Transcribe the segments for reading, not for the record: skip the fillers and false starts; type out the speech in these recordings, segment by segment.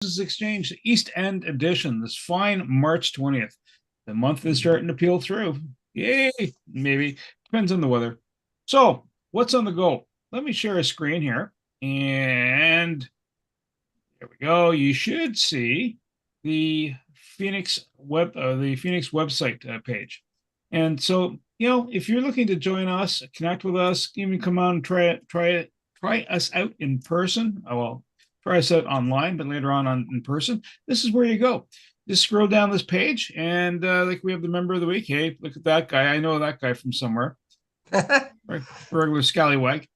Exchange East End edition, this fine March 20th. The month is starting to peel through. Yay, maybe. Depends on the weather. So, what's on the go? Let me share a screen here. And there we go. You should see the the Phoenix website page. And so, if you're looking to join us, connect with us, even come on and try us out in person. Well, try us out online, but later on in person. This is where you go. Just scroll down this page, and like we have the member of the week. Hey, look at that guy. I know that guy from somewhere. Regular scallywag.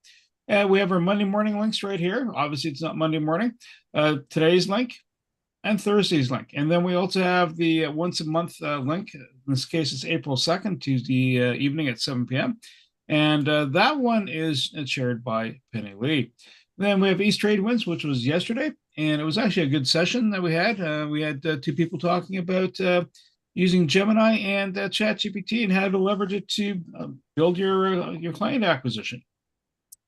And we have our Monday morning links right here. Obviously, it's not Monday morning. Today's link and Thursday's link. And then we also have the once a month link. In this case, it's April 2nd, Tuesday evening at 7 p.m. And that one is shared by Penny Lee. Then we have East Trade Wins, which was yesterday. And it was actually a good session that we had. We had two people talking about using Gemini and ChatGPT and how to leverage it to build your client acquisition,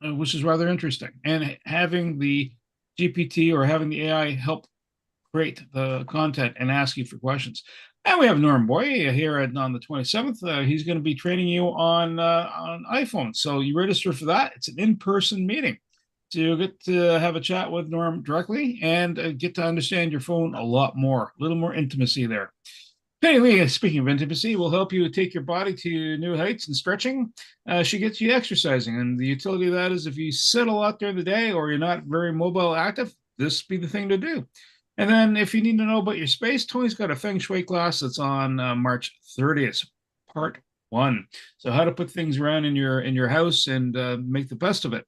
which is rather interesting. And having the GPT or having the AI help create the content and ask you for questions. And we have Norm Boy here on the 27th. He's going to be training you on iPhone. So you register for that. It's an in-person meeting. So you get to have a chat with Norm directly and get to understand your phone a lot more, a little more intimacy there. Anyway, speaking of intimacy, will help you take your body to new heights and stretching. She gets you exercising, and the utility of that is if you sit a lot during the day or you're not very mobile active, this be the thing to do. And then if you need to know about your space, Tony's got a Feng Shui class that's on March 30th, part 1. So how to put things around in your house and make the best of it.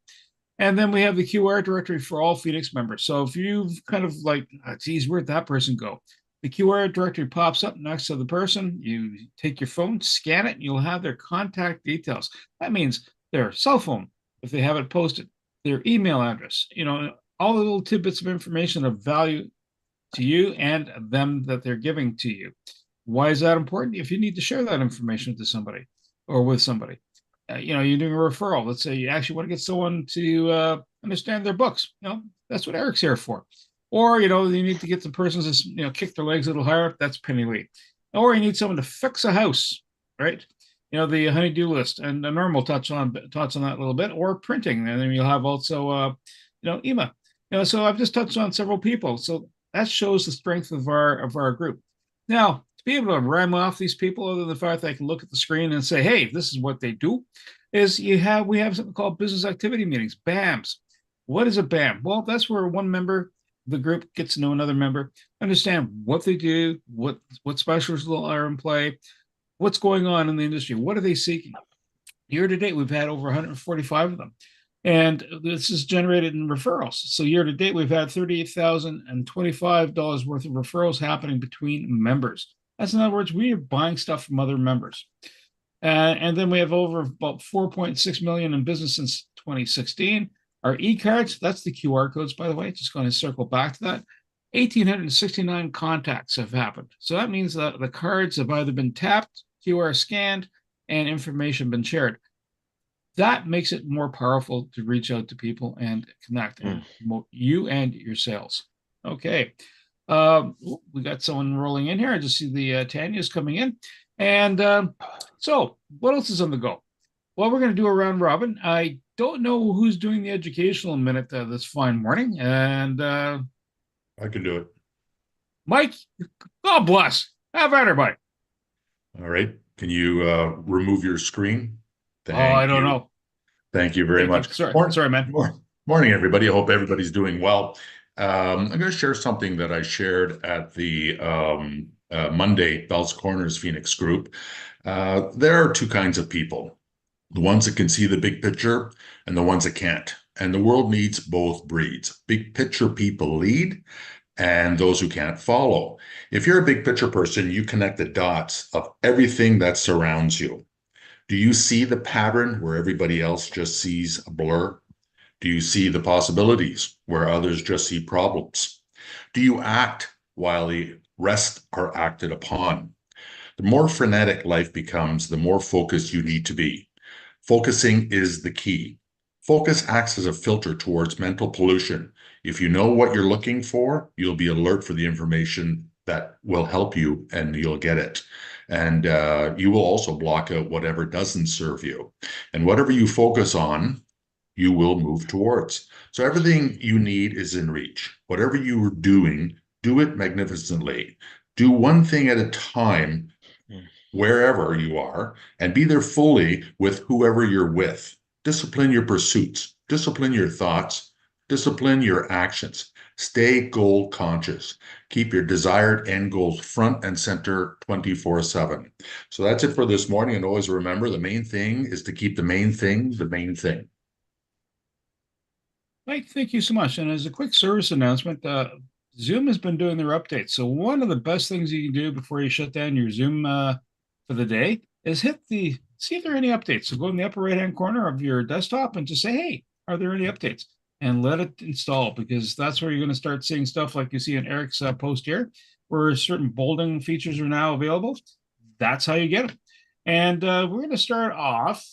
And then we have the QR directory for all Phoenix members. So if you've kind of like, geez, where'd that person go? The QR directory pops up next to the person. You take your phone, scan it, and you'll have their contact details. That means their cell phone, if they have it posted, their email address, all the little tidbits of information of value to you and them that they're giving to you. Why is that important? If you need to share that information to somebody or with somebody, you're doing a referral. Let's say you actually want to get someone to understand their books. That's what Eric's here for. Or, you need to get the person to, kick their legs a little higher. That's Penny Lee. Or you need someone to fix a house, right? The honey-do list. And the Norm will touch on that a little bit. Or printing. And then you'll have also, Ema. So I've just touched on several people. So that shows the strength of our group. Now, to be able to ram off these people, other than the fact that I can look at the screen and say, hey, this is what they do, is we have something called business activity meetings, BAMs. What is a BAM? Well, that's where one member the group gets to know another member, understand what they do, what specialists are in play, what's going on in the industry, what are they seeking. Year to date, we've had over 145 of them. And this is generated in referrals. So year to date, we've had $38,025 worth of referrals happening between members. That's in other words, we are buying stuff from other members. And then we have over about 4.6 million in business since 2016. Our e-cards, that's the QR codes, by the way, just going to circle back to that. 1,869 contacts have happened. So that means that the cards have either been tapped, QR scanned, and information been shared. That makes it more powerful to reach out to people and connect and promote you and your sales. Okay. We got someone rolling in here. I just see the Tanya's coming in. And so what else is on the go? Well, we're going to do a round robin. I don't know who's doing the educational minute this fine morning. And I can do it. Mike, God bless. Have at her, Mike. All right. Can you remove your screen? I don't know. Thank you very much. Sorry, man. Morning, everybody. I hope everybody's doing well. I'm going to share something that I shared at the Monday Bell's Corners Phoenix group. There are two kinds of people, the ones that can see the big picture and the ones that can't. And the world needs both breeds. Big picture people lead and those who can't follow. If you're a big picture person, you connect the dots of everything that surrounds you. Do you see the pattern where everybody else just sees a blur? Do you see the possibilities where others just see problems? Do you act while the rest are acted upon? The more frenetic life becomes, the more focused you need to be. Focusing is the key. Focus acts as a filter towards mental pollution. If you know what you're looking for, you'll be alert for the information that will help you and you'll get it. And you will also block out whatever doesn't serve you. And whatever you focus on, you will move towards. So everything you need is in reach. Whatever you are doing, do it magnificently. Do one thing at a time wherever you are and be there fully with whoever you're with. Discipline your pursuits, discipline your thoughts, discipline your actions. Stay goal conscious. Keep your desired end goals front and center 24/7. So that's it for this morning. And always remember the main thing is to keep the main thing the main thing. Mike, thank you so much. And as a quick service announcement, Zoom has been doing their updates. So one of the best things you can do before you shut down your Zoom for the day is see if there are any updates. So go in the upper right-hand corner of your desktop and just say, hey, are there any updates? And let it install, because that's where you're going to start seeing stuff like you see in Eric's post here, where certain bolding features are now available. That's how you get them. And we're going to start off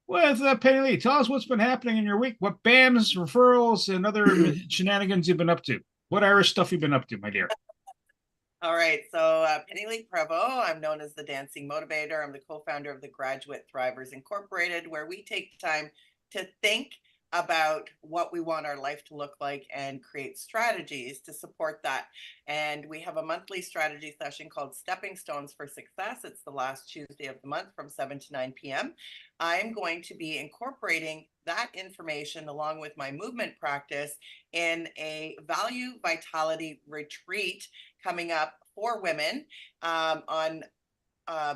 with Penny Lee. Tell us what's been happening in your week. What BAMs, referrals, and other shenanigans you've been up to. What Irish stuff you've been up to, my dear? All right, so Penny Lee Prevost, I'm known as the Dancing Motivator. I'm the co-founder of the Graduate Thrivers Incorporated, where we take time to think about what we want our life to look like and create strategies to support that. And we have a monthly strategy session called Stepping Stones for Success. It's the last Tuesday of the month from 7 to 9 p.m. I'm going to be incorporating that information along with my movement practice in a value vitality retreat coming up for women on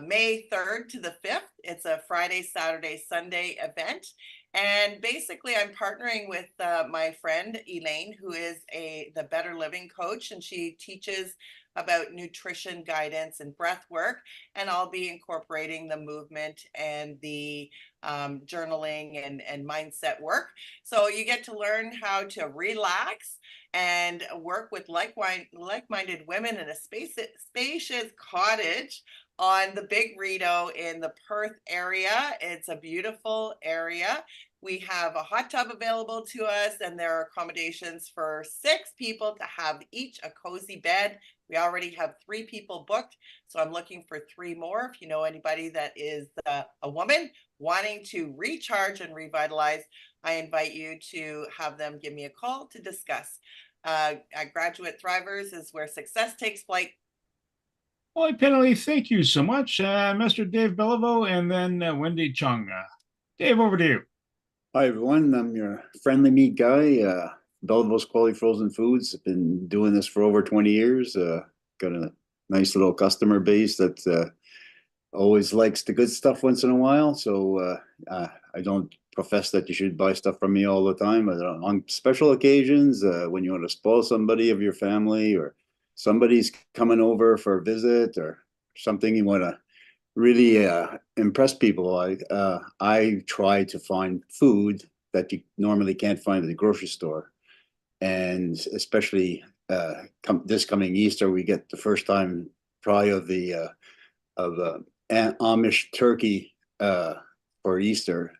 May 3rd to the 5th. It's a Friday, Saturday, Sunday event. And basically, I'm partnering with my friend Elaine, who is the Better Living coach, and she teaches about nutrition guidance and breath work. And I'll be incorporating the movement and the journaling and mindset work. So you get to learn how to relax and work with like-minded women in a spacious cottage on the Big Rideau in the Perth area. It's a beautiful area. We have a hot tub available to us, and there are accommodations for 6 people to have each a cozy bed. We already have 3 people booked, so I'm looking for 3 more. If you know anybody that is a woman wanting to recharge and revitalize, I invite you to have them give me a call to discuss. At Graduate Thrivers is where success takes flight. Well, Penny Lee, thank you so much. Mr. Dave Beliveau and then Wendy Chung. Dave, over to you. Hi, everyone. I'm your friendly meat guy, Belivo's Quality Frozen Foods. I've been doing this for over 20 years. Got a nice little customer base that always likes the good stuff once in a while. So I don't profess that you should buy stuff from me all the time, but on special occasions, when you want to spoil somebody of your family, or somebody's coming over for a visit, or something you want to really impress people, I try to find food that you normally can't find at the grocery store. And especially this coming Easter, we get the first time try of the Amish turkey for Easter.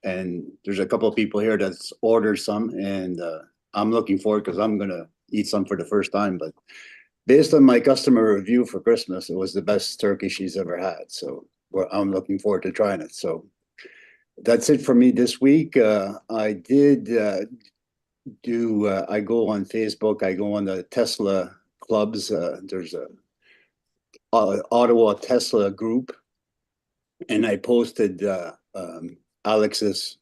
And there's a couple of people here that's ordered some, and I'm looking forward, because I'm going to eat some for the first time. But based on my customer review for Christmas, it was the best turkey she's ever had. So I'm looking forward to trying it. So that's it for me this week. I did I go on Facebook, I go on the Tesla clubs. There's a Ottawa Tesla group, and I posted Alex's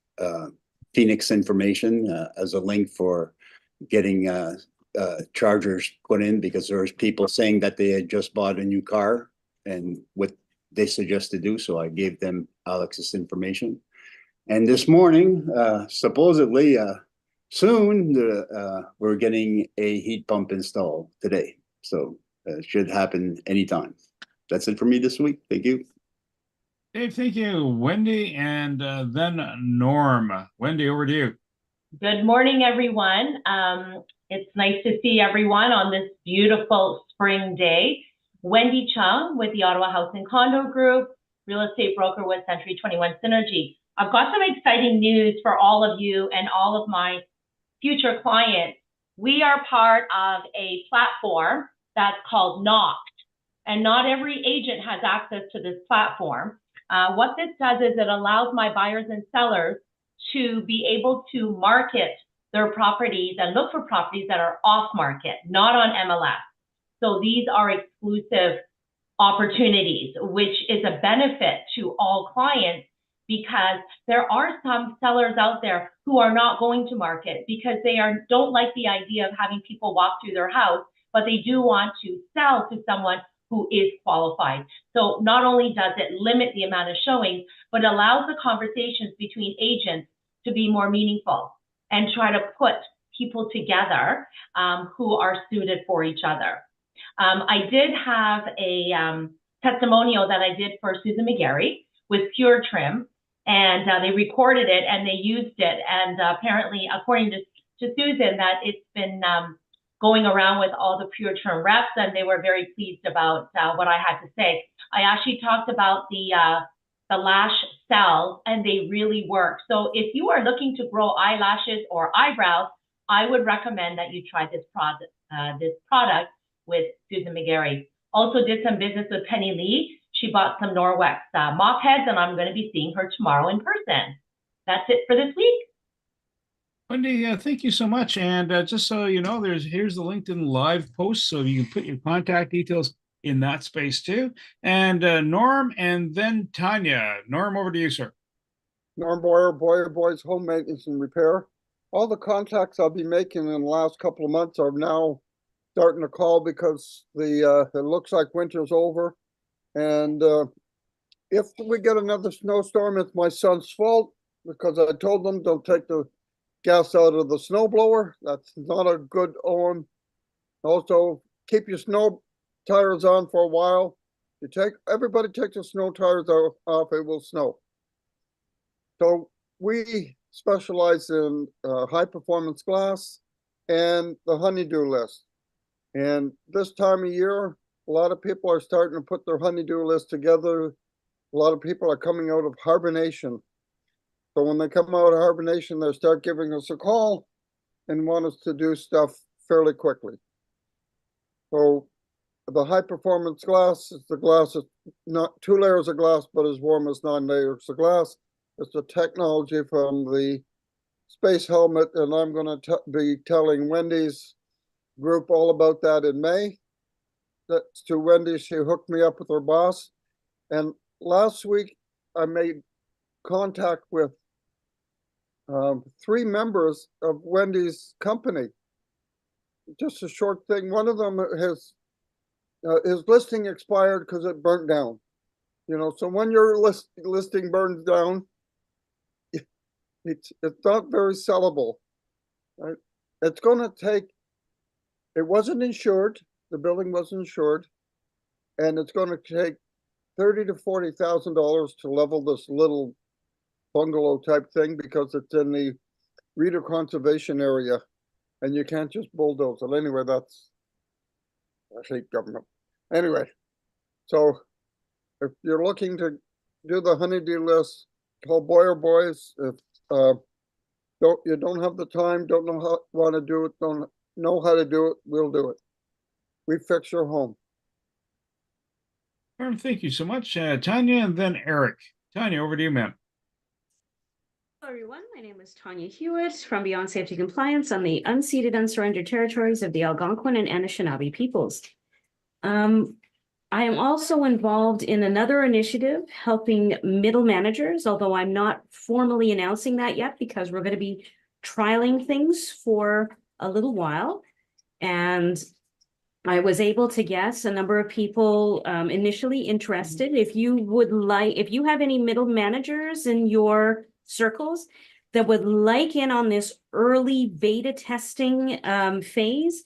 Phoenix information as a link for getting chargers put in, because there was people saying that they had just bought a new car and what they suggest to do. So I gave them Alex's information. And this morning, supposedly soon, we're getting a heat pump installed today. So it should happen anytime. That's it for me this week. Thank you. Dave, thank you. Wendy, and then Norm. Wendy, over to you. Good morning, everyone. It's nice to see everyone on this beautiful spring day. Wendy Chung with the Ottawa House and Condo Group, real estate broker with Century 21 Synergy. I've got some exciting news for all of you and all of my future clients. we are part of a platform that's called Knocked, and not every agent has access to this platform. What this does is it allows my buyers and sellers to be able to market their properties and look for properties that are off market, not on MLS. So these are exclusive opportunities, which is a benefit to all clients, because there are some sellers out there who are not going to market because they don't like the idea of having people walk through their house, but they do want to sell to someone who is qualified. So not only does it limit the amount of showings, but allows the conversations between agents to be more meaningful and try to put people together who are suited for each other. I did have a testimonial that I did for Susan McGarry with Pure Trim, and they recorded it and they used it. And apparently, according to Susan, that it's been going around with all the Pure Trim reps, and they were very pleased about what I had to say. I actually talked about the lash cells, and they really work. So if you are looking to grow eyelashes or eyebrows, I would recommend that you try this product with Susan McGarry. Also did some business with Penny Lee. She bought some Norwex mop heads, and I'm going to be seeing her tomorrow in person. That's it for this week. Wendy, thank you so much. And just so you know, here's the LinkedIn live post, so you can put your contact details in that space too. And Norm, and then Tanya. Norm, over to you, sir. Norm Boyer, Boyer Boys Home Maintenance and Repair. All the contacts I'll be making in the last couple of months are now starting to call because it looks like winter's over. And if we get another snowstorm, it's my son's fault, because I told them don't take the gas out of the snowblower. That's not a good omen. Also, keep your snow tires on for a while. Everybody take the snow tires off, it will snow. So we specialize in high performance glass and the honeydew list. And this time of year, a lot of people are starting to put their honeydew list together. A lot of people are coming out of hibernation. So when they come out of hibernation, they start giving us a call and want us to do stuff fairly quickly. So the high performance glass is the glass is not 2 layers of glass, but as warm as 9 layers of glass. It's the technology from the space helmet, and I'm going to be telling Wendy's group all about that in May. That's to Wendy. She hooked me up with her boss. And last week, I made contact with 3 members of Wendy's company. Just a short thing. One of them has his listing expired because it burnt down. You know, so when your listing burns down, it's not very sellable. Right? It's going to take. It wasn't insured. The building wasn't insured, and it's going to take $30,000 to $40,000 to level this little bungalow type thing, because it's in the reader conservation area, and you can't just bulldoze it. Anyway, I hate government. Anyway, so if you're looking to do the honeydew list, call Boyer Boys. If you don't have the time, don't know how want to do it, don't know how to do it, we'll do it. We fix your home. Thank you so much, Tanya, and then Eric. Tanya, over to you, ma'am. Hello, everyone. My name is Tanya Hewitt from Beyond Safety Compliance on the unceded, unsurrendered territories of the Algonquin and Anishinaabe peoples. I am also involved in another initiative helping middle managers, although I'm not formally announcing that yet because we're going to be trialing things for a little while. And I was able to get a number of people initially interested. If you have any middle managers in your circles that would like in on this early beta testing phase,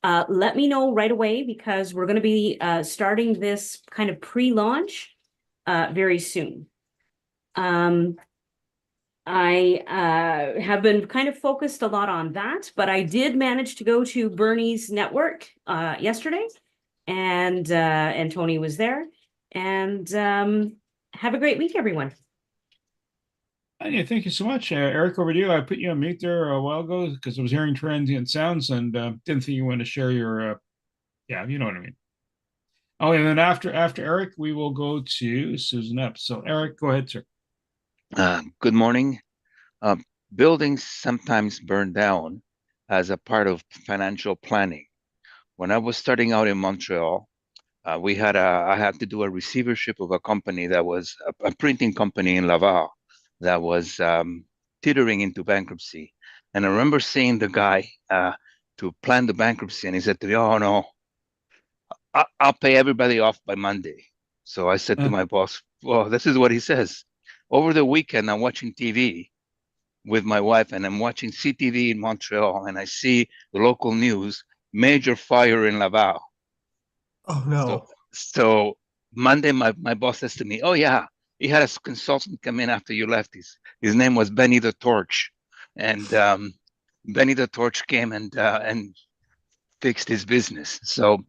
let me know right away, because we're going to be starting this kind of pre-launch very soon. I have been kind of focused a lot on that, but I did manage to go to Bernie's network yesterday, and Tony was there. And have a great week, everyone. Anya, thank you so much. Eric, over to you. I put you on mute there a while ago because I was hearing transient sounds and didn't think you wanted to share your, yeah, you know what I mean. Oh, and then after Eric, we will go to Susan Epps. So Eric, go ahead, sir. Good morning. Uh, Buildings sometimes burn down as a part of financial planning. When I was starting out in Montreal, I had to do a receivership of a company that was a printing company in Laval that was teetering into bankruptcy. And I remember seeing the guy to plan the bankruptcy, and he said to me, "Oh no, I'll pay everybody off by Monday." So I said to my boss, "Well, this is what he says." Over the weekend, I'm watching TV with my wife, and I'm watching CTV in Montreal, and I see the local news, major fire in Laval. Oh no. So Monday, my boss says to me, "Oh yeah, he had a consultant come in after you left. His name was Benny the Torch, and Benny the Torch came and fixed his business." So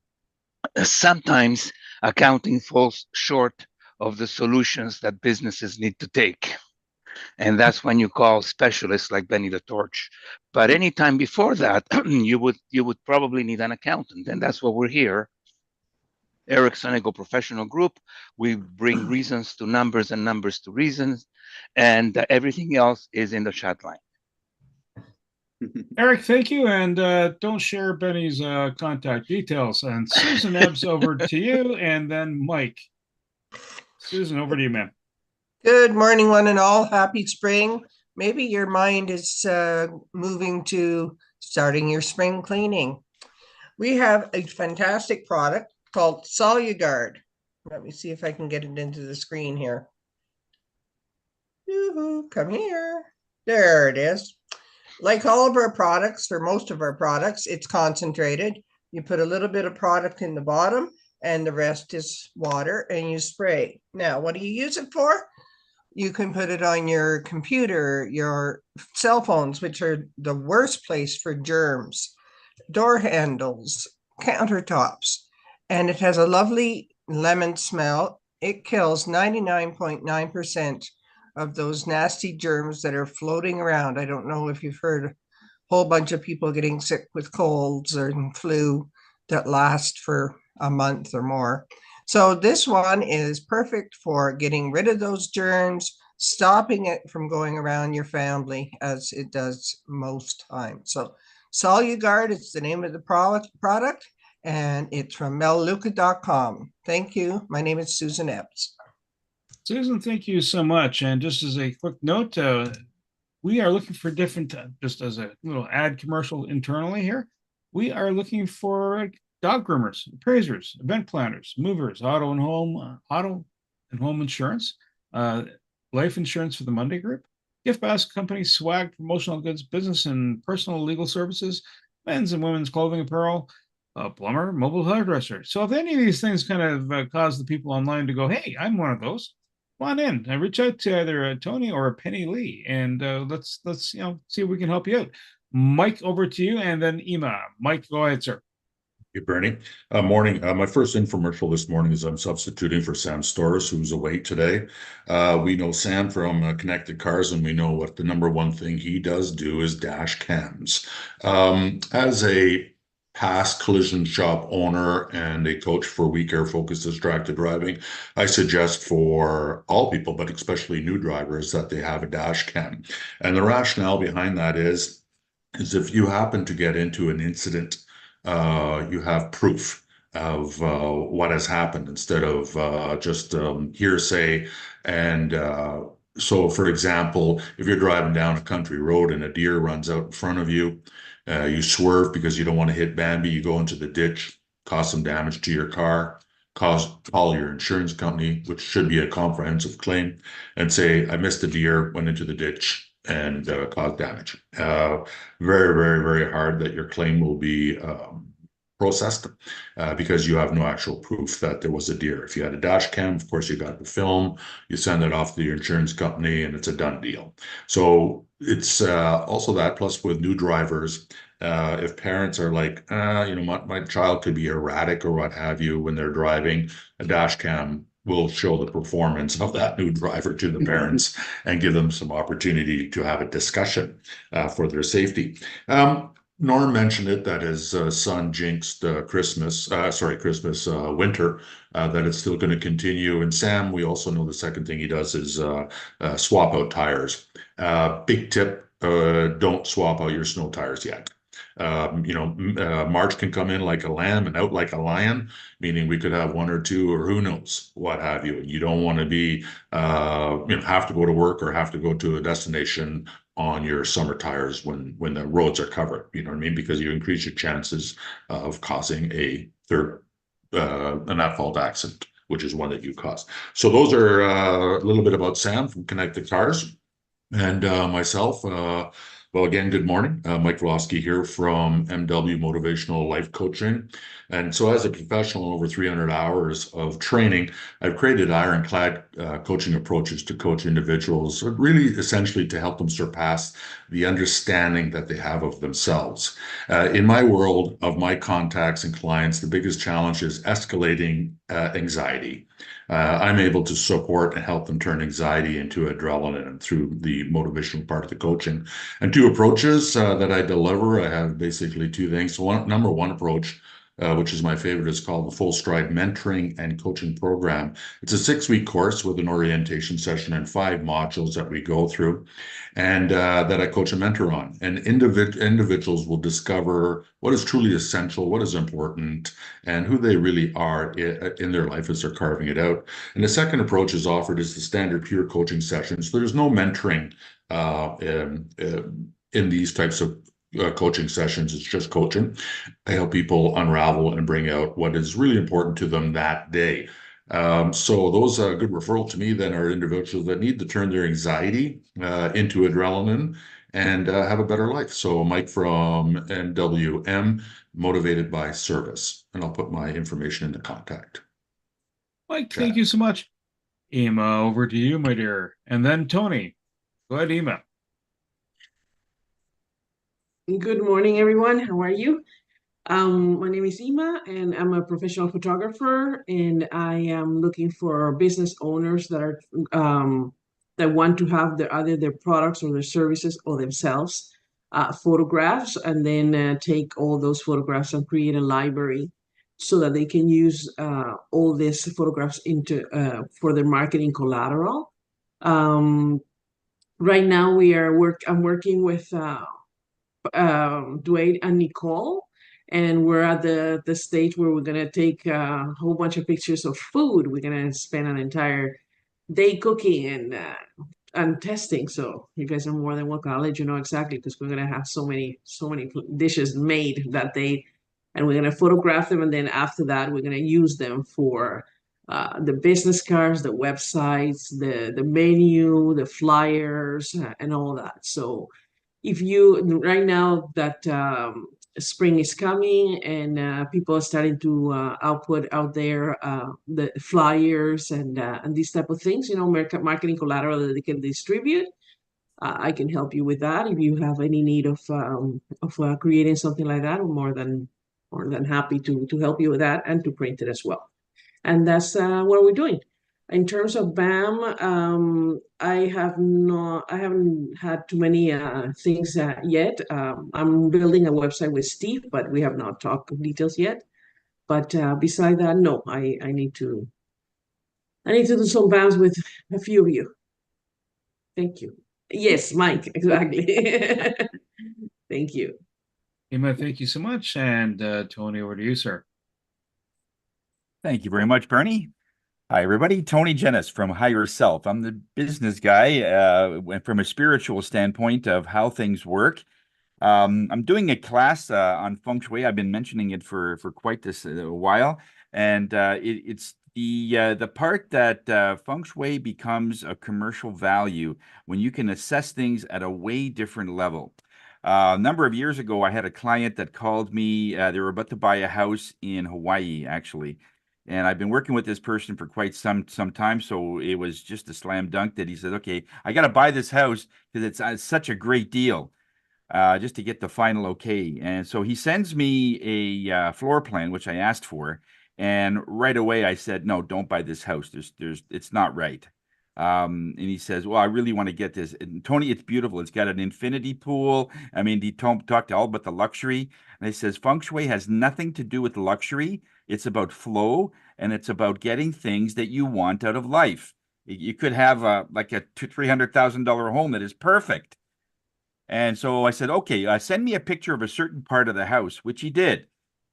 sometimes accounting falls short of the solutions that businesses need to take. And that's when you call specialists like Benny the Torch. But anytime before that, you would probably need an accountant, and that's what we're here. Eric Sonego Professional Group. We bring reasons to numbers and numbers to reasons, and everything else is in the chat line. Eric, thank you. And don't share Benny's contact details. And Susan Ebbs, over to you. And then Mike. Susan, over to you, ma'am. Good morning, one and all. Happy spring. Maybe your mind is moving to starting your spring cleaning. We have a fantastic product called SoluGuard. Let me see if I can get it into the screen here. Come here. There it is. Like all of our products, for most of our products, it's concentrated. You put a little bit of product in the bottom and the rest is water, and you spray. Now, what do you use it for? You can put it on your computer, your cell phones, which are the worst place for germs, door handles, countertops, and it has a lovely lemon smell. It kills 99.9% of those nasty germs that are floating around. I don't know if you've heard a whole bunch of people getting sick with colds or flu that last for a month or more. So this one is perfect for getting rid of those germs, stopping it from going around your family as it does most times. So SoluGuard is the name of the product, and it's from melluca.com. Thank you. My name is Susan Epps. Susan, thank you so much. And just as a quick note, we are looking for different, just as a little ad commercial internally here, we are looking for dog groomers, appraisers, event planners, movers, auto and home insurance, life insurance for the Monday group, gift basket companies, swag, promotional goods, business and personal legal services, men's and women's clothing apparel, plumber, mobile hairdresser. So if any of these things kind of cause the people online to go, hey, I'm one of those, come on in and reach out to either Tony or Penny Lee, and let's see if we can help you out. Mike, over to you, and then Ema. Mike, go ahead, sir. Hey, Bernie. Morning. My first infomercial this morning is I'm substituting for Sam Storrs, who's away today. We know Sam from Connected Cars, and we know what the number one thing he does do is dash cams. As a past collision shop owner and a coach for We Care Focused Distracted Driving, I suggest for all people, but especially new drivers, that they have a dash cam. And the rationale behind that is if you happen to get into an incident, you have proof of what has happened instead of just hearsay. And so, for example, if you're driving down a country road and a deer runs out in front of you, you swerve because you don't want to hit Bambi, you go into the ditch, cause some damage to your car, call your insurance company, which should be a comprehensive claim, and say, I missed the deer, went into the ditch, and cause damage. Very, very, very hard that your claim will be processed because you have no actual proof that there was a deer. If you had a dash cam, of course, you got the film, you send it off to your insurance company, and it's a done deal. So it's also that, plus with new drivers, if parents are like, my child could be erratic or what have you when they're driving, a dash cam will show the performance of that new driver to the parents and give them some opportunity to have a discussion for their safety. Norm mentioned it that his son jinxed winter, that it's still going to continue. And Sam, we also know the second thing he does is swap out tires. Big tip, don't swap out your snow tires yet. March can come in like a lamb and out like a lion, meaning we could have one or two or who knows what have you. You don't want to be, have to go to work or have to go to a destination on your summer tires when the roads are covered. You know what I mean? Because you increase your chances of causing an at-fault accident, which is one that you caused. So those are a little bit about Sam from Connected Cars. And myself, well, again, good morning. Mike Rosky here from MW Motivational Life Coaching. And so as a professional, over 300 hours of training, I've created ironclad coaching approaches to coach individuals, really essentially to help them surpass the understanding that they have of themselves. In my world of my contacts and clients, the biggest challenge is escalating anxiety. I'm able to support and help them turn anxiety into adrenaline through the motivational part of the coaching. And two approaches that I deliver, I have basically two things. So number one approach, which is my favorite, is called the Full Stride Mentoring and Coaching Program. It's a 6-week course with an orientation session and 5 modules that we go through and that I coach and mentor on. And individuals will discover what is truly essential, what is important, and who they really are in their life as they're carving it out. And the second approach is offered as the standard peer coaching sessions. There's no mentoring in these types of coaching sessions. It's just coaching. I help people unravel and bring out what is really important to them that day. So those are good referral to me then are individuals that need to turn their anxiety into adrenaline and have a better life. So Mike from MWM, Motivated by Service. And I'll put my information in the contact. Mike, thank you so much. Emma, over to you, my dear. And then Tony. Go ahead, Emma. Good morning, everyone. How are you? My name is Ima, and I'm a professional photographer, and I am looking for business owners that are that want to have either their products or their services or themselves photographs, and then take all those photographs and create a library so that they can use all these photographs for their marketing collateral. Right now, I'm working with Dwayne and Nicole, and we're at the stage where we're gonna take a whole bunch of pictures of food. We're gonna spend an entire day cooking and testing. So you guys are more than welcome. I'll let you know exactly because we're gonna have so many dishes made that day, and we're gonna photograph them, and then after that we're gonna use them for the business cards, the websites, the menu, the flyers, and all that. So right now that spring is coming and people are starting to output out there the flyers and these type of things, marketing collateral that they can distribute. I can help you with that if you have any need of creating something like that. I'm more than happy to help you with that and to print it as well. And that's what we're doing. In terms of BAM, I haven't had too many things yet. I'm building a website with Steve, but we have not talked details yet. But beside that, no, I need to do some BAMs with a few of you. Thank you. Yes, Mike, exactly. Thank you. Emma, thank you so much. And Tony, over to you, sir. Thank you very much, Bernie. Hi, everybody. Tony Jennis from Higher Self. I'm the business guy from a spiritual standpoint of how things work. I'm doing a class on feng shui. I've been mentioning it for quite a while, and it's the part that feng shui becomes a commercial value when you can assess things at a way different level. A number of years ago, I had a client that called me. They were about to buy a house in Hawaii, actually. And I've been working with this person for quite some time, so it was just a slam dunk that he said, okay, I got to buy this house because it's such a great deal. just to get the final okay. And so he sends me a floor plan, which I asked for. And right away I said, no, don't buy this house. It's not right. And he says, well, I really want to get this. And Tony, it's beautiful. It's got an infinity pool. I mean, he talked all about the luxury. And he says, feng shui has nothing to do with luxury. It's about flow, and it's about getting things that you want out of life. You could have like a $300,000 home that is perfect. And so I said, okay, send me a picture of a certain part of the house, which he did.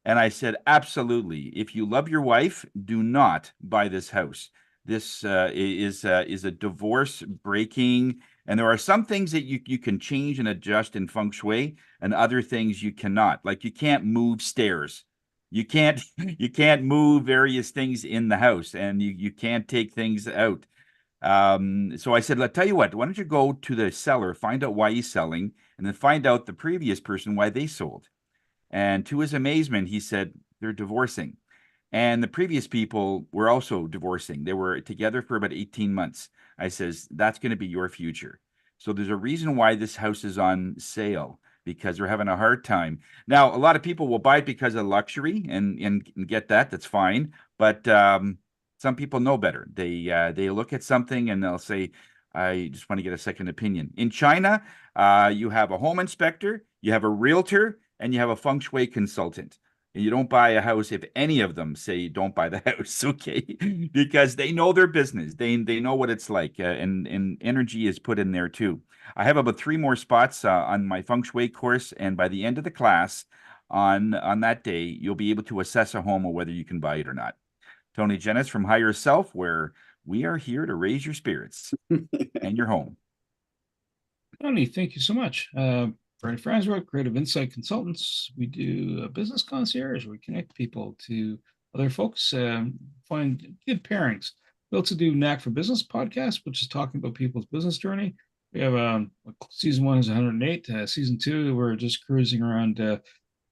And I said, absolutely. If you love your wife, do not buy this house. This is a divorce breaking, and there are some things that you can change and adjust in feng shui, and other things you cannot. Like you can't move stairs. You can't move various things in the house, and you can't take things out. So I said, I'll tell you what, why don't you go to the seller, find out why he's selling, and then find out the previous person why they sold. And to his amazement, he said, they're divorcing. And the previous people were also divorcing. They were together for about 18 months. I says, that's going to be your future. So there's a reason why this house is on sale, because they're having a hard time. Now, a lot of people will buy it because of luxury and get that. That's fine. But some people know better. They look at something and they'll say, I just want to get a second opinion. In China, you have a home inspector, you have a realtor, and you have a feng shui consultant. And you don't buy a house if any of them say don't buy the house, okay? Because they know their business. They know what it's like, and energy is put in there too. I have about 3 more spots on my feng shui course, and by the end of the class on that day, you'll be able to assess a home or whether you can buy it or not. Tony Jennis from Higher Self, where we are here to raise your spirits and your home. Tony, thank you so much. Bernie Franzrock, Creative Insight Consultants. We do a business concierge. We connect people to other folks, find good pairings. We also do Knack for Business podcast, which is talking about people's business journey. We have season 1 is 108. Season 2, we're just cruising around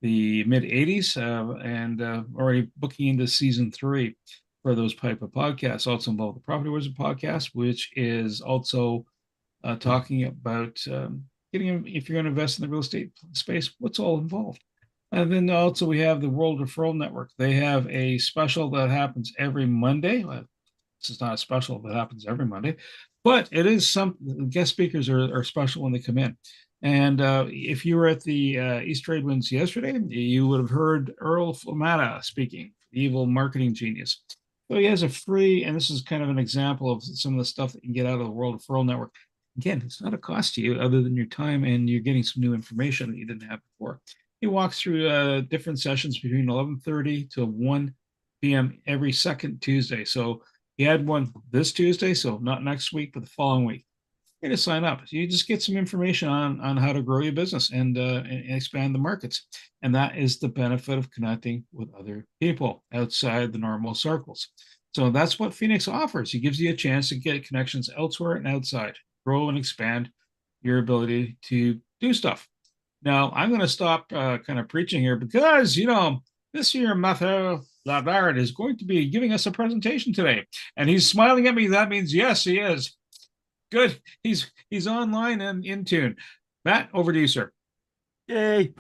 the mid 80s and already booking into season 3 for those type of podcasts. Also involve the Property Wizard podcast, which is also talking about if you're going to invest in the real estate space, what's all involved. And then also we have the World Referral Network. They have a special that happens every Monday. Well, this is not a special that happens every Monday, but it is some guest speakers are special when they come in. And if you were at the East Trade Winds yesterday, you would have heard Earl Flamata speaking, the evil marketing genius. So he has a free, and this is kind of an example of some of the stuff that you can get out of the World Referral Network. Again, it's not a cost to you other than your time, and you're getting some new information that you didn't have before. He walks through different sessions between 11:30 to 1 p.m. every second Tuesday. So he had one this Tuesday, so not next week, but the following week. You're to sign up. You just get some information on how to grow your business and expand the markets. And that is the benefit of connecting with other people outside the normal circles. So that's what Phoenix offers. He gives you a chance to get connections elsewhere and outside. Grow and expand your ability to do stuff. Now, I'm going to stop kind of preaching here because, this year Mathieu Lavard is going to be giving us a presentation today. And he's smiling at me. That means, yes, he is. Good. He's online and in tune. Matt, over to you, sir. Yay.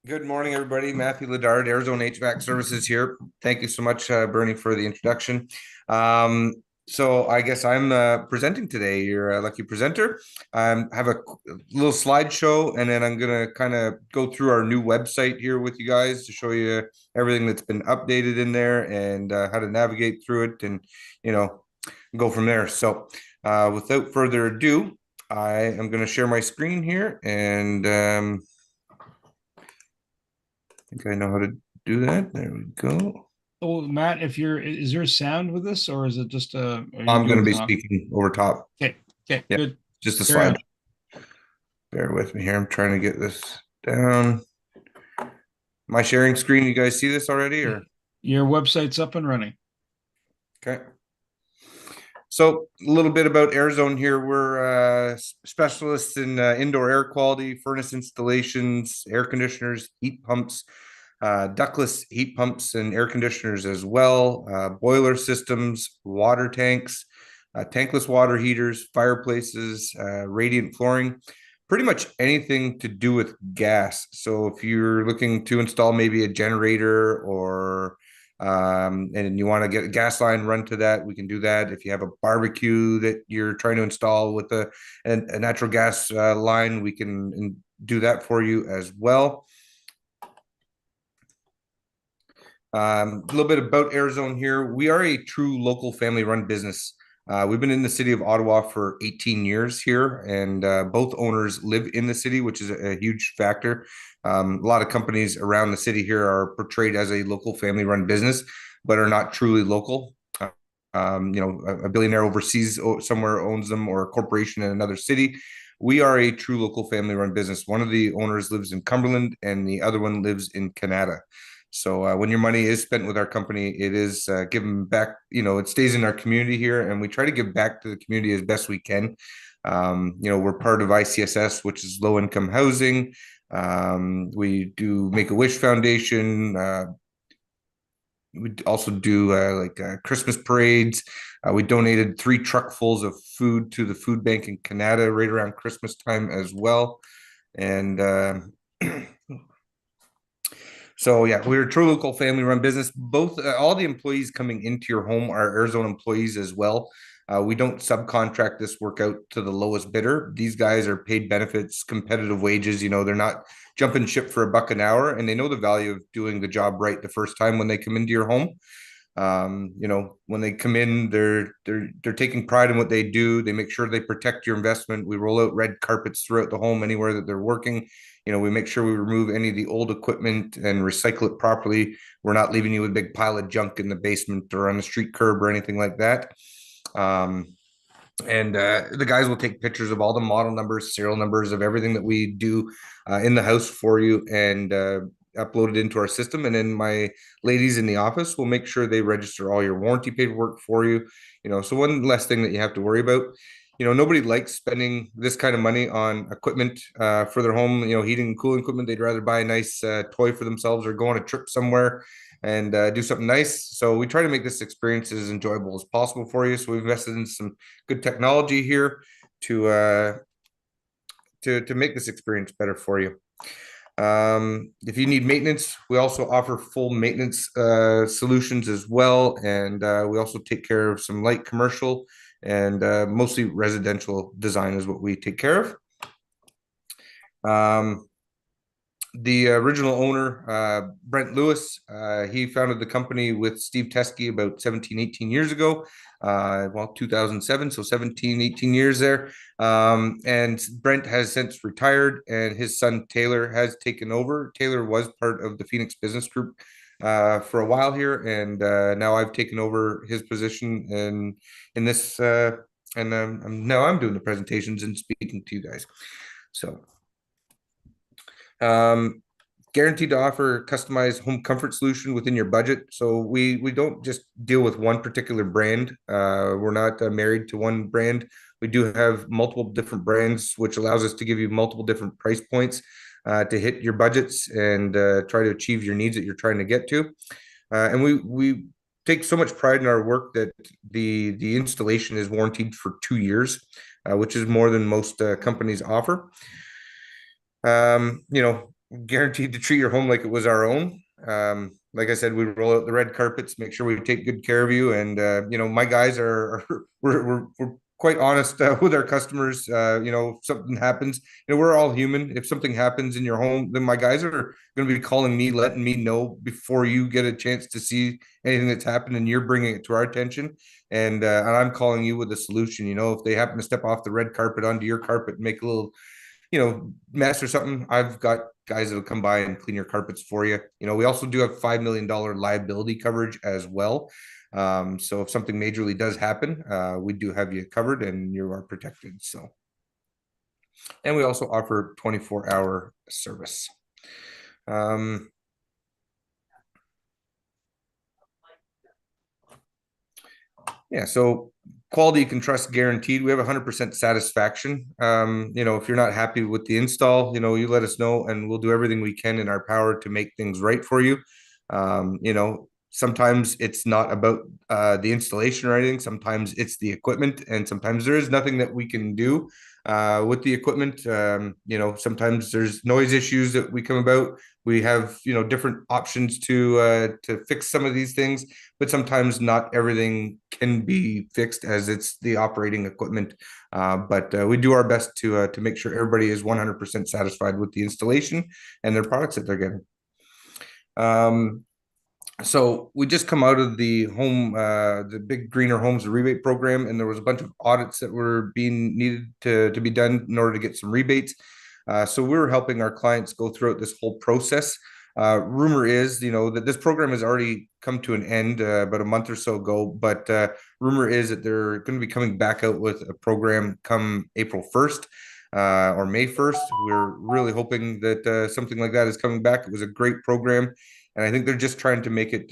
Good morning, everybody. Matthew Ladard, Arizona HVAC Services here. Thank you so much, Bernie, for the introduction. So I guess I'm presenting today. You're a lucky presenter. I have a little slideshow, and then I'm going to kind of go through our new website here with you guys to show you everything that's been updated in there and how to navigate through it and, go from there. So without further ado, I am going to share my screen here, and I think I know how to do that. There we go. Oh, Matt, is there sound with this, or is it just I'm going to be speaking over top. Okay, yeah, good. Just a slide. Bear with me here. I'm trying to get this down. My sharing screen, you guys see this already, or? Your website's up and running. Okay. So a little bit about Airzone here. We're specialists in indoor air quality, furnace installations, air conditioners, heat pumps, ductless heat pumps and air conditioners as well, boiler systems, water tanks, tankless water heaters, fireplaces, radiant flooring. pretty much anything to do with gas. So if you're looking to install maybe a generator or and you want to get a gas line run to that, we can do that. If you have a barbecue that you're trying to install with a natural gas line, we can do that for you as well. A little bit about Arizona here. We are a true local family-run business. We've been in the city of Ottawa for 18 years here, and both owners live in the city, which is a huge factor. A lot of companies around the city here are portrayed as a local family-run business, but are not truly local. A billionaire overseas somewhere owns them, or a corporation in another city. We are a true local family-run business. One of the owners lives in Cumberland, and the other one lives in Canada. So when your money is spent with our company, it is given back. It stays in our community here, and we try to give back to the community as best we can. We're part of ICSS, which is low income housing. We do Make-A-Wish Foundation. We also do Christmas parades. We donated 3 truckfuls of food to the food bank in Canada right around Christmas time as well. And so yeah, we're a true local family-run business. Both all the employees coming into your home are Arizona employees as well. We don't subcontract this work out to the lowest bidder. These guys are paid benefits, competitive wages. They're not jumping ship for $1 an hour, and they know the value of doing the job right the first time when they come into your home. When they come in, they're taking pride in what they do. They make sure they protect your investment. We roll out red carpets throughout the home anywhere that they're working. We make sure we remove any of the old equipment and recycle it properly. We're not leaving you with a big pile of junk in the basement or on the street curb or anything like that. The guys will take pictures of all the model numbers, serial numbers of everything that we do in the house for you, and upload it into our system. And then my ladies in the office will make sure they register all your warranty paperwork for you. So one less thing that you have to worry about. Nobody likes spending this kind of money on equipment for their home, heating and cooling equipment. They'd rather buy a nice toy for themselves or go on a trip somewhere and do something nice. So we try to make this experience as enjoyable as possible for you. So we've invested in some good technology here to make this experience better for you. If you need maintenance, we also offer full maintenance solutions as well. And we also take care of some light commercial and mostly residential design is what we take care of. The original owner, Brent Lewis, he founded the company with Steve Teskey about 17, 18 years ago. 2007, so 17, 18 years there. And Brent has since retired, and his son Taylor has taken over. Taylor was part of the Phoenix Business Group for a while here, and now I've taken over his position in this, and now I'm doing the presentations and speaking to you guys. So guaranteed to offer customized home comfort solution within your budget. So we don't just deal with one particular brand. We're not married to one brand. We do have multiple different brands, which allows us to give you multiple different price points to hit your budgets and try to achieve your needs that you're trying to get to. And we take so much pride in our work that the installation is warranted for 2 years, which is more than most companies offer. Guaranteed to treat your home like it was our own. Like I said, we roll out the red carpets, make sure we take good care of you. And my guys we're quite honest with our customers. If something happens, we're all human. If something happens in your home, then my guys are going to be calling me, letting me know before you get a chance to see anything that's happened, and you're bringing it to our attention. And I'm calling you with a solution. If they happen to step off the red carpet onto your carpet and make a little mess or something, I've got guys that'll come by and clean your carpets for you. We also do have $5 million liability coverage as well. So if something majorly does happen, we do have you covered and you are protected. So, and we also offer 24-hour service. So quality you can trust guaranteed. We have 100% satisfaction. If you're not happy with the install, you let us know and we'll do everything we can in our power to make things right for you. Sometimes it's not about the installation or anything. Sometimes it's the equipment, and sometimes there is nothing that we can do. with the equipment. You know, sometimes there's noise issues that we come about. We have, you know, different options to fix some of these things, but sometimes not everything can be fixed as it's the operating equipment. But we do our best to make sure everybody is 100% satisfied with the installation and their products that they're getting. So we just come out of the the big greener homes rebate program, and there was a bunch of audits that were being needed to be done in order to get some rebates. So we were helping our clients go throughout this whole process. Rumor is, you know, that this program has already come to an end about a month or so ago, but rumor is that they're going to be coming back out with a program come April 1st. Or May 1st. We're really hoping that something like that is coming back. It was a great program. And I think they're just trying to make it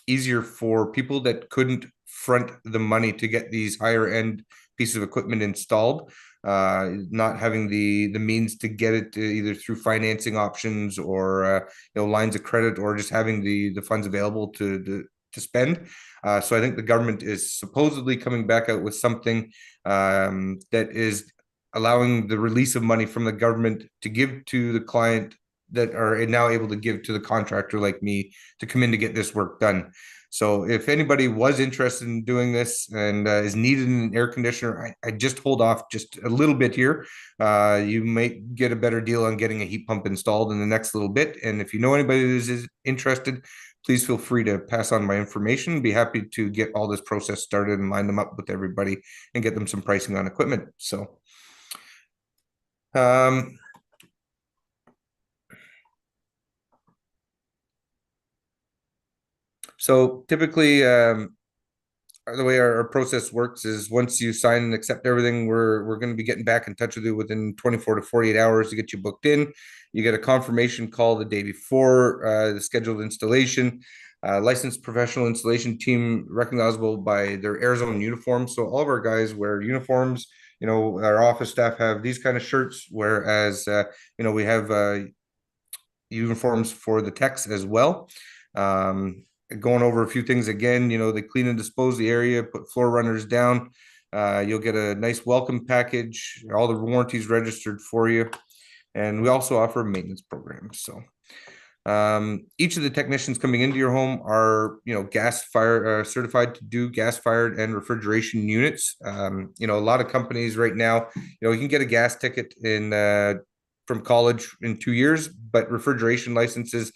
easier for people that couldn't front the money to get these higher end pieces of equipment installed, not having the means to get it either through financing options or you know, lines of credit, or just having the funds available to spend. So I think the government is supposedly coming back out with something that is allowing the release of money from the government to give to the client that are now able to give to the contractor like me to come in to get this work done. So if anybody was interested in doing this and is needed an air conditioner, I just hold off just a little bit here. You might get a better deal on getting a heat pump installed in the next little bit. And if you know anybody who is interested, please feel free to pass on my information. Be happy to get all this process started and line them up with everybody and get them some pricing on equipment. So so typically, the way our process works is once you sign and accept everything, we're going to be getting back in touch with you within 24 to 48 hours to get you booked in. You get a confirmation call the day before the scheduled installation. Licensed professional installation team recognizable by their Arizona uniforms. So all of our guys wear uniforms. You know, our office staff have these kind of shirts, whereas you know, we have uniforms for the techs as well. Going over a few things again, you know, they clean and dispose the area, put floor runners down. You'll get a nice welcome package, all the warranties registered for you. And we also offer a maintenance program. So each of the technicians coming into your home are, you know, gas fire certified to do gas fired and refrigeration units. You know, a lot of companies right now, you know, you can get a gas ticket in from college in 2 years, but refrigeration licenses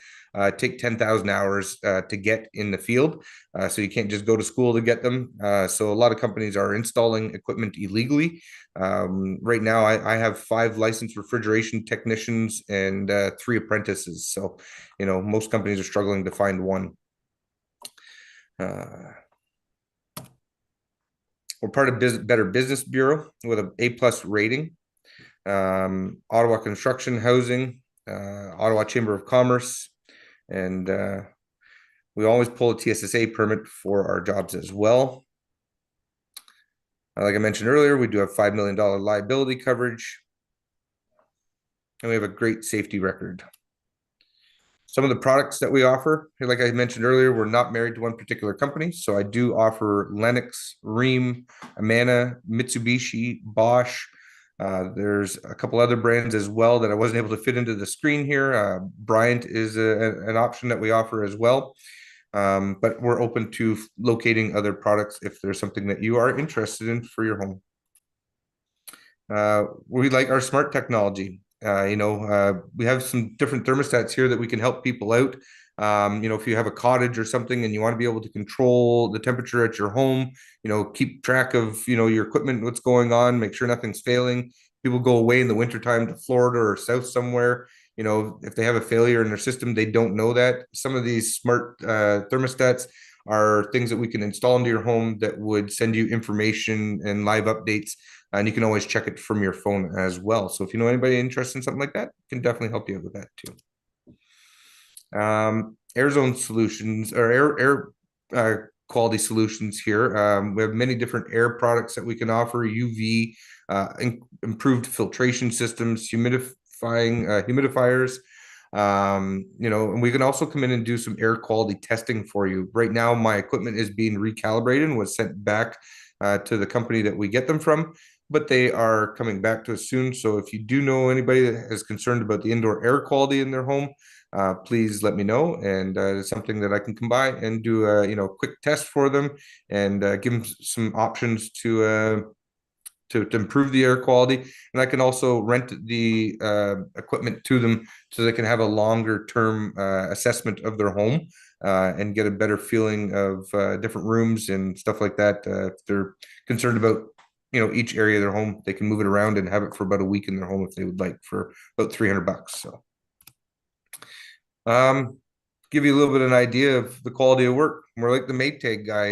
take 10,000 hours to get in the field. So you can't just go to school to get them. So a lot of companies are installing equipment illegally. Right now, I have 5 licensed refrigeration technicians and 3 apprentices. So, you know, most companies are struggling to find one. We're part of Better Business Bureau with an A+ rating. Ottawa Construction Housing, Ottawa Chamber of Commerce, and we always pull a TSSA permit for our jobs as well. Like I mentioned earlier, we do have $5 million liability coverage, and we have a great safety record. Some of the products that we offer, like I mentioned earlier, we're not married to one particular company. So I do offer Lennox, Rheem, Amana, Mitsubishi, Bosch. There's a couple other brands as well that I wasn't able to fit into the screen here. Bryant is an option that we offer as well. But we're open to locating other products if there's something that you are interested in for your home. We like our smart technology. You know, we have some different thermostats here that we can help people out. You know, if you have a cottage or something and you want to be able to control the temperature at your home, you know, keep track of, you know, your equipment, what's going on, make sure nothing's failing. People go away in the wintertime to Florida or south somewhere. You know, if they have a failure in their system, they don't know that. Some of these smart thermostats are things that we can install into your home that would send you information and live updates. And you can always check it from your phone as well. So if you know anybody interested in something like that, can definitely help you out with that too. Arizona Solutions or air quality solutions here. We have many different air products that we can offer: UV, improved filtration systems, humidifiers. You know, and we can also come in and do some air quality testing for you. Right now, my equipment is being recalibrated and was sent back to the company that we get them from. but they are coming back to us soon. So if you do know anybody that is concerned about the indoor air quality in their home, please let me know, and it's something that I can come by and do a quick test for them, and give them some options to improve the air quality. And I can also rent the equipment to them so they can have a longer term assessment of their home, and get a better feeling of different rooms and stuff like that. If they're concerned about each area of their home, they can move it around and have it for about a week in their home if they would like, for about $300. So give you a little bit of an idea of the quality of work. We're like the Maytag guy,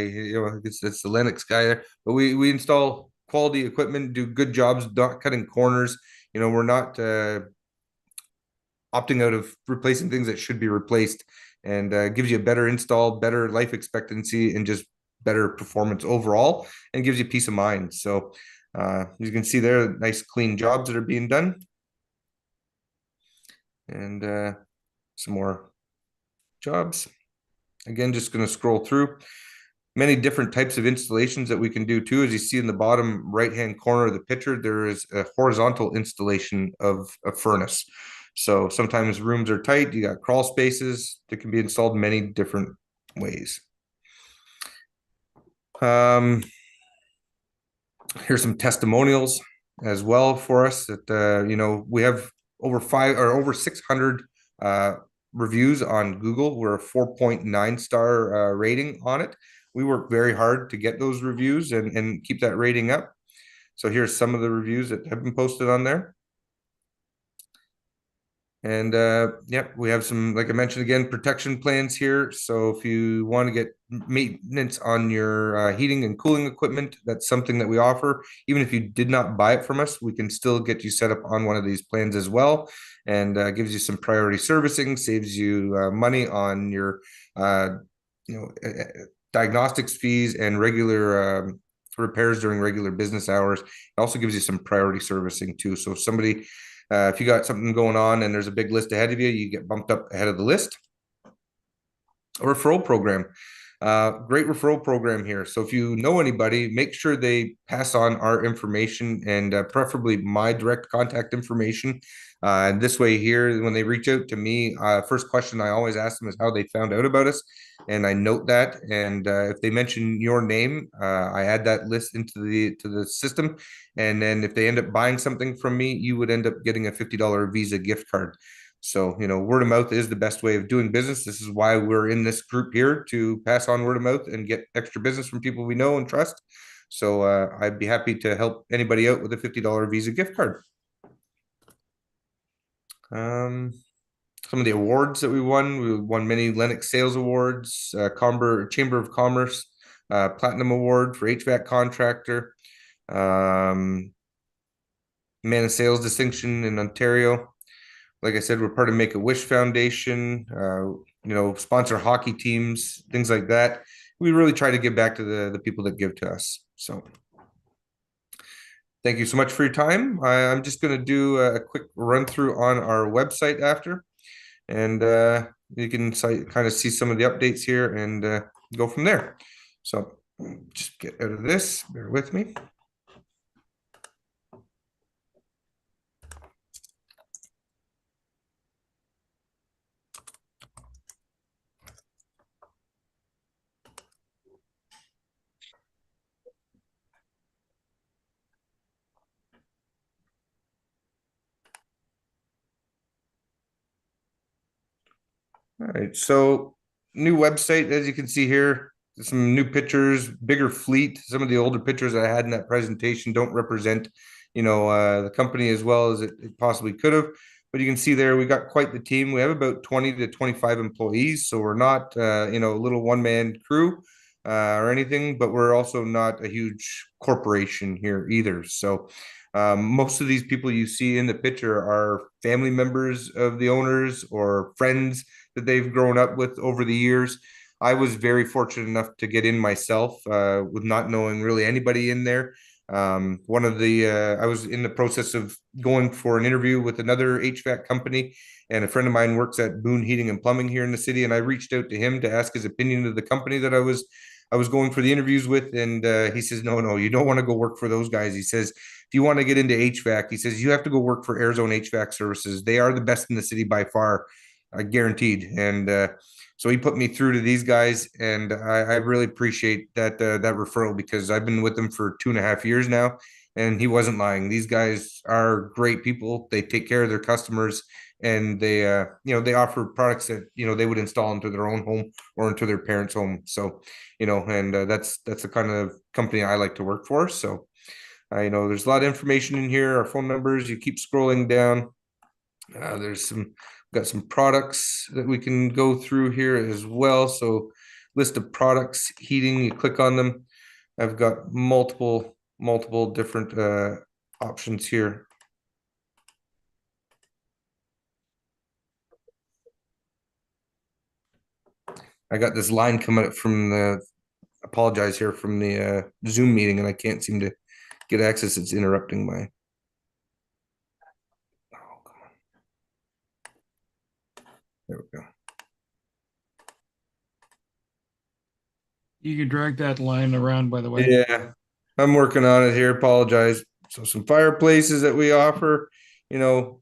it's the Lennox guy there, but we install quality equipment, do good jobs, not cutting corners. We're not opting out of replacing things that should be replaced, and gives you a better install, better life expectancy, and just better performance overall, and gives you peace of mind. So you can see there, nice clean jobs that are being done. And some more jobs. Again, just going to scroll through. Many different types of installations that we can do too. As you see in the bottom right-hand corner of the picture, there is a horizontal installation of a furnace. So sometimes rooms are tight, you got crawl spaces that can be installed many different ways. Here's some testimonials as well for us that we have over 600 reviews on Google. We're a 4.9 star rating on it. We work very hard to get those reviews and keep that rating up. So here's some of the reviews that have been posted on there. And yep, we have some, like I mentioned again, protection plans here. So if you want to get maintenance on your heating and cooling equipment, that's something that we offer. Even if you did not buy it from us, we can still get you set up on one of these plans as well, and gives you some priority servicing, saves you money on your diagnostics fees and regular repairs during regular business hours. It also gives you some priority servicing too. So if somebody if you got something going on and there's a big list ahead of you, you get bumped up ahead of the list. A referral program. Great referral program here. So if you know anybody, make sure they pass on our information, and preferably my direct contact information. And this way here, when they reach out to me, first question I always ask them is how they found out about us. And I note that. And if they mention your name, I add that list into the system. And then if they end up buying something from me, you would end up getting a $50 Visa gift card. So, word of mouth is the best way of doing business. This is why we're in this group here, to pass on word of mouth and get extra business from people we know and trust. So I'd be happy to help anybody out with a $50 Visa gift card. Some of the awards that we won many Lennox Sales Awards, Chamber of Commerce, Platinum Award for HVAC Contractor, Man of Sales Distinction in Ontario. Like I said, we're part of Make-A-Wish Foundation, sponsor hockey teams, things like that. We really try to give back to the people that give to us. So thank you so much for your time. I'm just going to do a quick run through on our website after, and you can kind of see some of the updates here and go from there. So just get out of this, bear with me. All right, so new website, as you can see here, some new pictures, bigger fleet. Some of the older pictures I had in that presentation don't represent, the company as well as it possibly could have. But you can see there, we got quite the team. We have about 20 to 25 employees, so we're not, a little one-man crew or anything, but we're also not a huge corporation here either. So most of these people you see in the picture are family members of the owners or friends that they've grown up with over the years. I was very fortunate enough to get in myself with not knowing really anybody in there. I was in the process of going for an interview with another HVAC company, and a friend of mine works at Boone Heating and Plumbing here in the city, and I reached out to him to ask his opinion of the company that I was going for the interviews with, and he says, no, you don't want to go work for those guys. He says, if you want to get into HVAC, he says you have to go work for Arizona HVAC Services. They are the best in the city by far, guaranteed. And so he put me through to these guys, and I really appreciate that that referral, because I've been with them for 2.5 years now, and he wasn't lying. These guys are great people. They take care of their customers, and they they offer products that they would install into their own home or into their parents' home. So and that's the kind of company I like to work for. So I know there's a lot of information in here, our phone numbers. You keep scrolling down. There's got some products that we can go through here as well. So list of products, heating, you click on them. I've got multiple different options here. I got this line coming up from the, apologize here, from the Zoom meeting, and I can't seem to get access. It's interrupting my. Oh, come on. There we go. You can drag that line around, by the way. Yeah, I'm working on it here. Apologize. So some fireplaces that we offer, we don't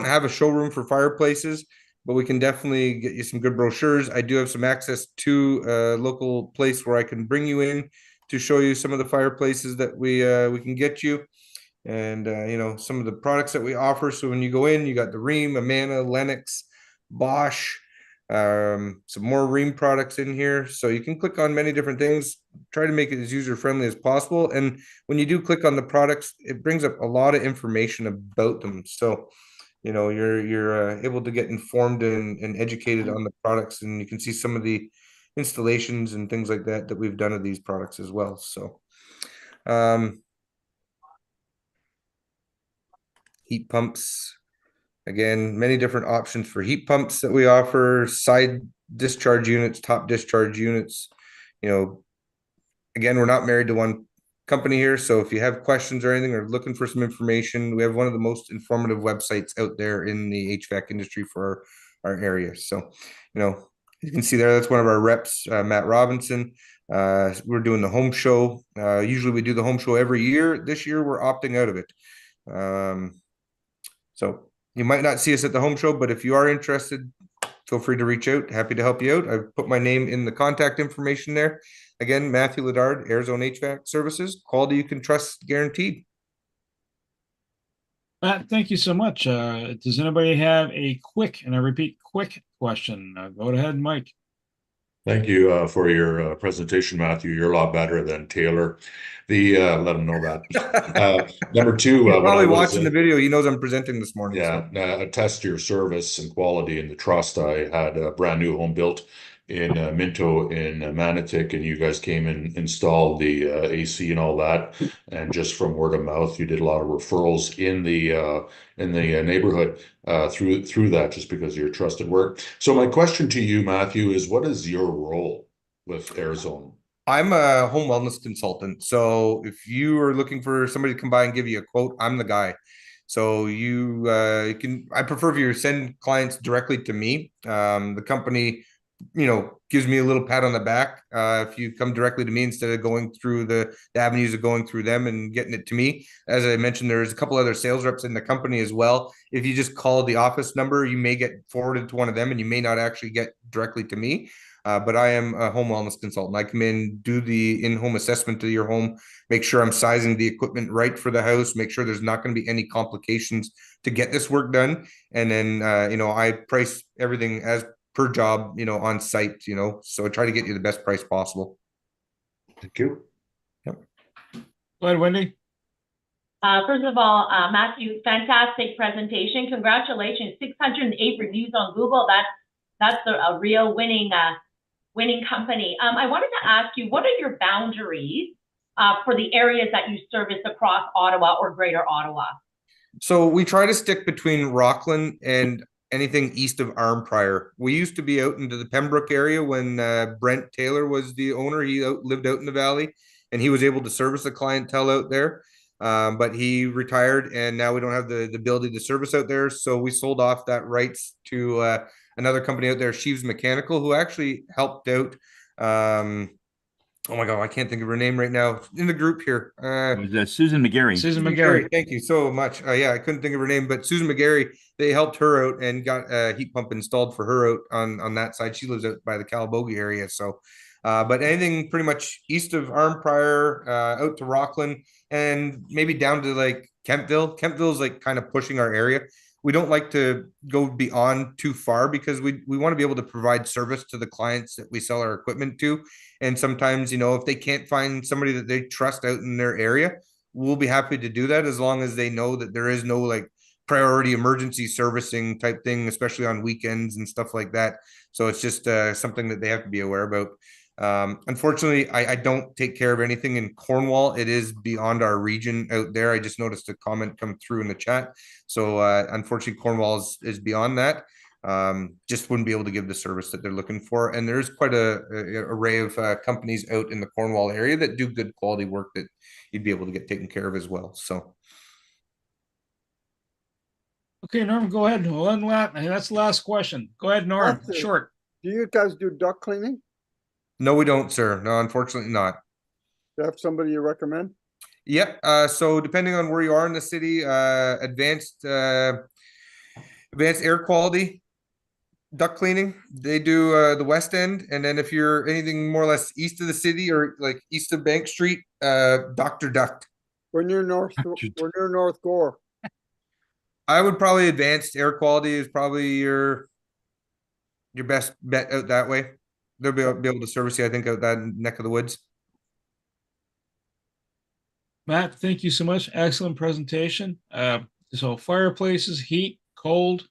have a showroom for fireplaces, but we can definitely get you some good brochures. I do have some access to a local place where I can bring you in to show you some of the fireplaces that we can get you, and some of the products that we offer. So when you go in, you got the Rheem, Amana, Lennox, Bosch, some more Rheem products in here. So you can click on many different things, try to make it as user friendly as possible. And when you do click on the products, it brings up a lot of information about them. So you're able to get informed and educated on the products, and you can see some of the installations and things like that we've done of these products as well. So heat pumps, again, many different options for heat pumps that we offer, side discharge units, top discharge units. Again, we're not married to one company here. So if you have questions or anything, or looking for some information, we have one of the most informative websites out there in the HVAC industry for our area. So, you can see there, that's one of our reps, Matt Robinson. We're doing the home show. Usually we do the home show every year. This year we're opting out of it. So you might not see us at the home show, but if you are interested, feel free to reach out. Happy to help you out. I've put my name in the contact information there. Again, Matthew Ledard, Arizona HVAC Services. Quality you can trust, guaranteed. Matt, thank you so much. Does anybody have a quick, and I repeat, quick question? Go ahead, Mike. Thank you for your presentation, Matthew. You're a lot better than Taylor. Let him know that. Number two, he's probably watching the video. He knows I'm presenting this morning. Yeah, so. Attest to your service and quality and the trust. I had a brand new home built in Minto in Manotick, and you guys came and installed the AC and all that. And just from word of mouth, you did a lot of referrals in the neighborhood through that, just because of your trusted work. So my question to you, Matthew, is what is your role with Arizona? I'm a home wellness consultant. So if you are looking for somebody to come by and give you a quote, I'm the guy. So you can, I prefer if you send clients directly to me. The company, gives me a little pat on the back if you come directly to me instead of going through the avenues of going through them and getting it to me. As I mentioned, there's a couple other sales reps in the company as well. If you just call the office number, you may get forwarded to one of them, and you may not actually get directly to me. But I am a home wellness consultant. I come in, do the in-home assessment to your home, make sure I'm sizing the equipment right for the house, make sure there's not going to be any complications to get this work done. And then, I price everything as per job, on site, so I try to get you the best price possible. Thank you. Yep. Go ahead, Wendy. First of all, Matthew, fantastic presentation. Congratulations. 608 reviews on Google. That's a real winning company. I wanted to ask you, what are your boundaries for the areas that you service across Ottawa or Greater Ottawa? So we try to stick between Rockland and anything east of Arnprior. We used to be out into the Pembroke area when Brent Taylor was the owner. He lived out in the valley, and he was able to service the clientele out there. But he retired, and now we don't have the ability to service out there. So we sold off that rights to another company out there, Sheaves Mechanical, who actually helped out Oh my God, I can't think of her name right now. In the group here. It was Susan McGarry. Susan McGarry. Thank you so much. Yeah, I couldn't think of her name, but Susan McGarry, they helped her out and got a heat pump installed for her out on that side. She lives out by the Calabogie area. So, but anything pretty much east of Arnprior, out to Rockland, and maybe down to like Kempville. Kempville's like kind of pushing our area. We don't like to go beyond too far because we want to be able to provide service to the clients that we sell our equipment to. And sometimes, you know, if they can't find somebody that they trust out in their area, we'll be happy to do that as long as they know that there is no like priority emergency servicing type thing, especially on weekends and stuff like that. So it's just something that they have to be aware about. Unfortunately, I don't take care of anything in Cornwall. It is beyond our region out there. I just noticed a comment come through in the chat. So unfortunately, Cornwall is beyond that. Just wouldn't be able to give the service that they're looking for. And there's quite a array of companies out in the Cornwall area that do good quality work that you'd be able to get taken care of as well. So. Okay, Norm, go ahead. That's the last question. Go ahead, Norm. That's it. Short. Do you guys do duct cleaning? No, we don't, sir. No, unfortunately not. Do you have somebody you recommend? Yep. So depending on where you are in the city, advanced air quality duct cleaning, they do the west end. And then if you're anything more or less east of the city or like east of Bank Street, Dr. Duct. We're near North Gore. I would probably advanced air quality is probably your best bet out that way. They'll be able to service you, I think, out that neck of the woods. Matt, thank you so much. Excellent presentation. So fireplaces, heat, cold.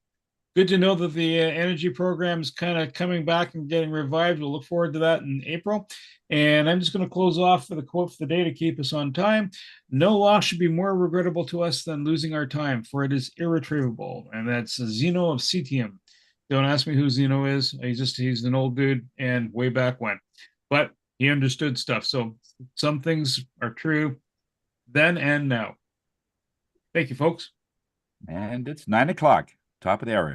Good to know that the energy program is kind of coming back and getting revived. We'll look forward to that in April. And I'm just going to close off for the quote for the day to keep us on time. No loss should be more regrettable to us than losing our time, for it is irretrievable. And that's Zeno of Citium. Don't ask me who Zeno is. He's an old dude and way back when. But he understood stuff. So some things are true then and now. Thank you, folks. And it's 9 o'clock, top of the hour.